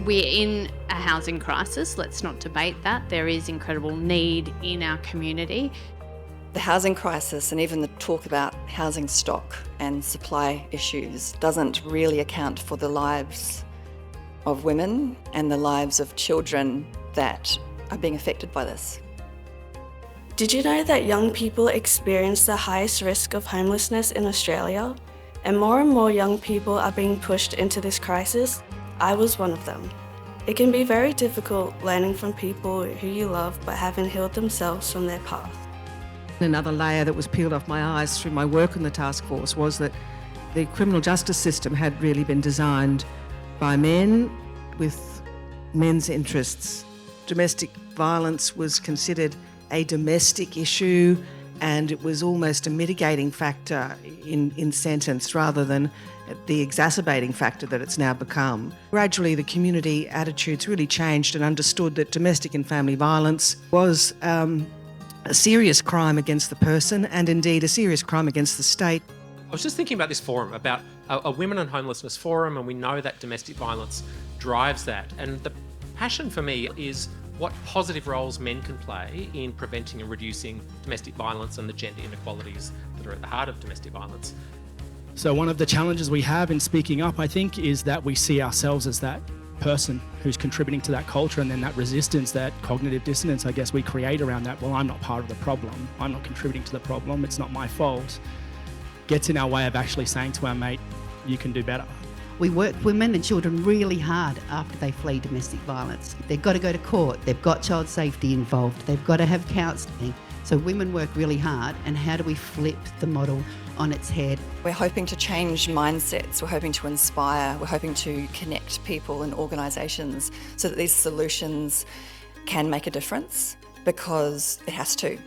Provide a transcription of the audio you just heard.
We're in a housing crisis, let's not debate that. There is incredible need in our community. The housing crisis and even the talk about housing stock and supply issues doesn't really account for the lives of women and the lives of children that are being affected by this. Did you know that young people experience the highest risk of homelessness in Australia? And more young people are being pushed into this crisis. I was one of them. It can be very difficult learning from people who you love but haven't healed themselves from their past. Another layer that was peeled off my eyes through my work on the task force was that the criminal justice system had really been designed by men with men's interests. Domestic violence was considered a domestic issue, and it was almost a mitigating factor in sentence rather than the exacerbating factor that it's now become. Gradually, the community attitudes really changed and understood that domestic and family violence was a serious crime against the person and indeed a serious crime against the state. I was just thinking about this forum, about a women and homelessness forum, and we know that domestic violence drives that. And the passion for me is what positive roles men can play in preventing and reducing domestic violence and the gender inequalities that are at the heart of domestic violence. So one of the challenges we have in speaking up, I think, is that we see ourselves as that person who's contributing to that culture, and then that resistance, that cognitive dissonance, I guess, we create around that. Well, I'm not part of the problem. I'm not contributing to the problem. It's not my fault. Gets in our way of actually saying to our mate, you can do better. We work women and children really hard after they flee domestic violence. They've got to go to court, they've got child safety involved, they've got to have counselling. So women work really hard, and how do we flip the model on its head? We're hoping to change mindsets, we're hoping to inspire, we're hoping to connect people and organisations so that these solutions can make a difference, because it has to.